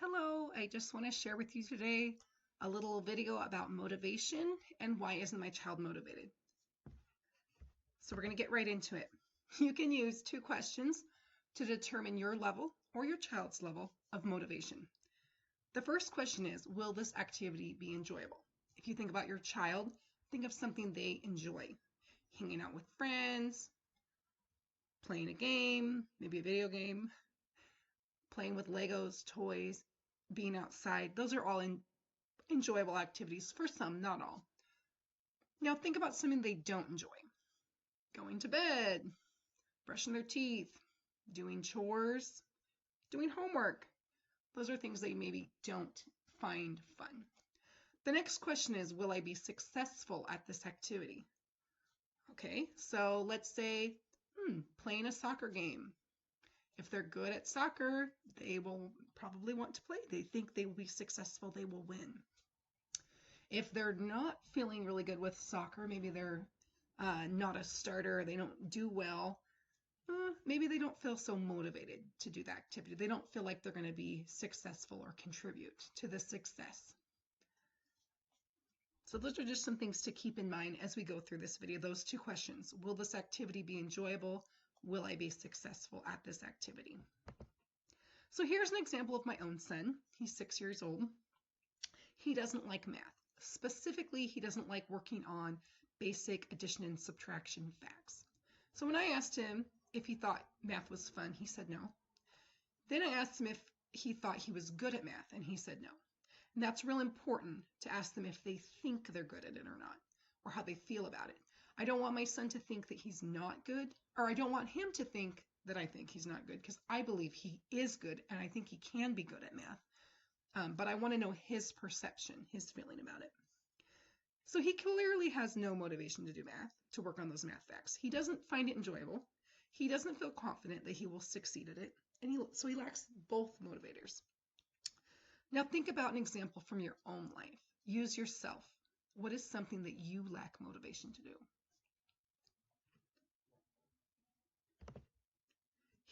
Hello, I just want to share with you today a little video about motivation and why isn't my child motivated. So we're going to get right into it. You can use two questions to determine your level or your child's level of motivation. The first question is, will this activity be enjoyable? If you think about your child, think of something they enjoy. Hanging out with friends, playing a game, maybe a video game, playing with Legos, toys, being outside. Those are all enjoyable activities for some, not all. Now think about something they don't enjoy. Going to bed, brushing their teeth, doing chores, doing homework. Those are things they maybe don't find fun. The next question is, will I be successful at this activity? Okay, so let's say playing a soccer game. If they're good at soccer, they will probably want to play. They think they will be successful, they will win. If they're not feeling really good with soccer, maybe they're not a starter, they don't do well, maybe they don't feel so motivated to do the activity. They don't feel like they're going to be successful or contribute to the success. So those are just some things to keep in mind as we go through this video. Those two questions. Will this activity be enjoyable? Will I be successful at this activity? So here's an example of my own son. He's 6 years old. He doesn't like math. Specifically, he doesn't like working on basic addition and subtraction facts. So when I asked him if he thought math was fun, he said no. Then I asked him if he thought he was good at math, and he said no. And that's real important to ask them if they think they're good at it or not, or how they feel about it. I don't want my son to think that he's not good, or I don't want him to think that I think he's not good, because I believe he is good, and I think he can be good at math. But I want to know his perception, his feeling about it. So he clearly has no motivation to do math, to work on those math facts. He doesn't find it enjoyable. He doesn't feel confident that he will succeed at it. And so he lacks both motivators. Now think about an example from your own life. Use yourself. What is something that you lack motivation to do?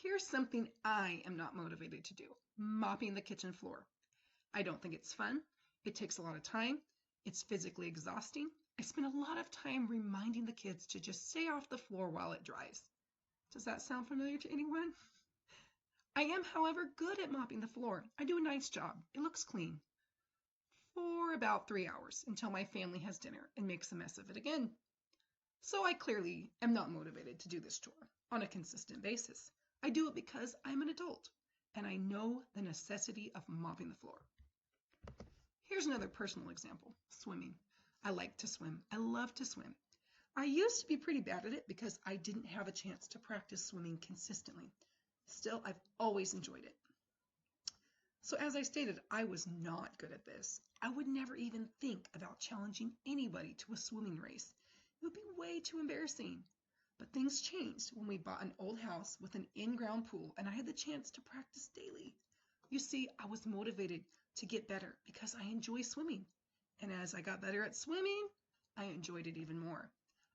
Here's something I am not motivated to do. Mopping the kitchen floor. I don't think it's fun. It takes a lot of time. It's physically exhausting. I spend a lot of time reminding the kids to just stay off the floor while it dries. Does that sound familiar to anyone? I am, however, good at mopping the floor. I do a nice job. It looks clean. For about 3 hours until my family has dinner and makes a mess of it again. So I clearly am not motivated to do this chore on a consistent basis. I do it because I'm an adult and I know the necessity of mopping the floor. Here's another personal example, swimming. I like to swim. I love to swim. I used to be pretty bad at it because I didn't have a chance to practice swimming consistently. Still, I've always enjoyed it. So as I stated, I was not good at this. I would never even think about challenging anybody to a swimming race. It would be way too embarrassing. But things changed when we bought an old house with an in-ground pool and I had the chance to practice daily. You see, I was motivated to get better because I enjoy swimming. And as I got better at swimming, I enjoyed it even more.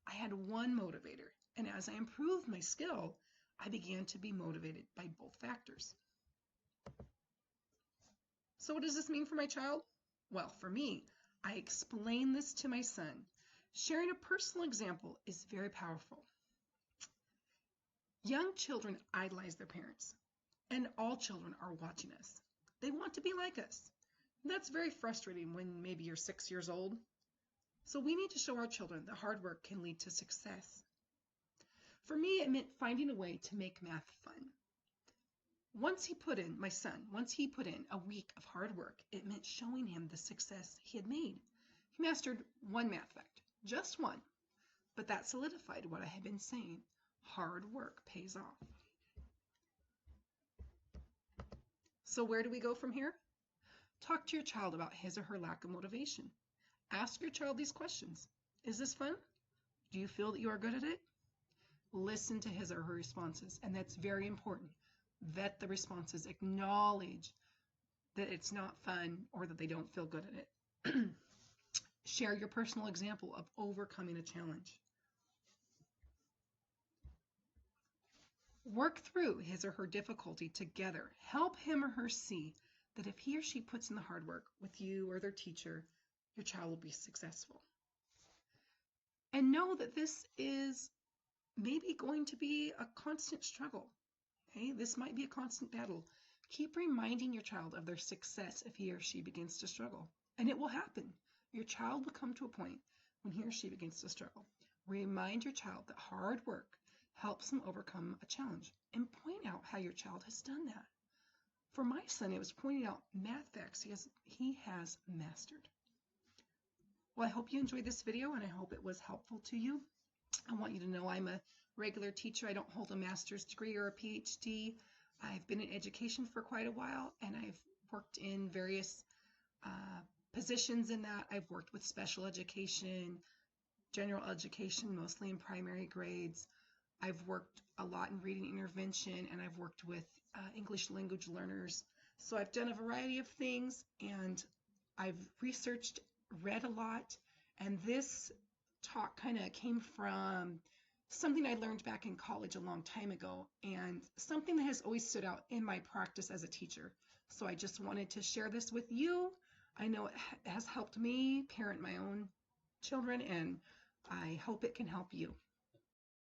I had one motivator, and as I improved my skill, I began to be motivated by both factors. So what does this mean for my child? Well, for me, I explain this to my son. Sharing a personal example is very powerful. Young children idolize their parents, and all children are watching us. They want to be like us. And that's very frustrating when maybe you're 6 years old. So we need to show our children that hard work can lead to success. For me, it meant finding a way to make math fun. My son, once he put in a week of hard work, it meant showing him the success he had made. He mastered one math fact, just one, but that solidified what I had been saying. Hard work pays off. So where do we go from here? Talk to your child about his or her lack of motivation. Ask your child these questions. Is this fun? Do you feel that you are good at it? Listen to his or her responses, and that's very important. Vet the responses. Acknowledge that it's not fun or that they don't feel good at it. Share your personal example of overcoming a challenge. Work through his or her difficulty together. Help him or her see that if he or she puts in the hard work with you or their teacher, your child will be successful. And know that this is maybe going to be a constant struggle. Okay? This might be a constant battle. Keep reminding your child of their success if he or she begins to struggle. And it will happen. Your child will come to a point when he or she begins to struggle. Remind your child that hard work helps them overcome a challenge, and point out how your child has done that. For my son, it was pointing out math facts he has mastered. Well, I hope you enjoyed this video, and I hope it was helpful to you. I want you to know I'm a regular teacher. I don't hold a master's degree or a PhD. I've been in education for quite a while, and I've worked in various positions in that. I've worked with special education, general education, mostly in primary grades. I've worked a lot in reading intervention, and I've worked with English language learners. So I've done a variety of things, and I've researched, read a lot, and this talk kind of came from something I learned back in college a long time ago, and something that has always stood out in my practice as a teacher. So I just wanted to share this with you. I know it has helped me parent my own children, and I hope it can help you.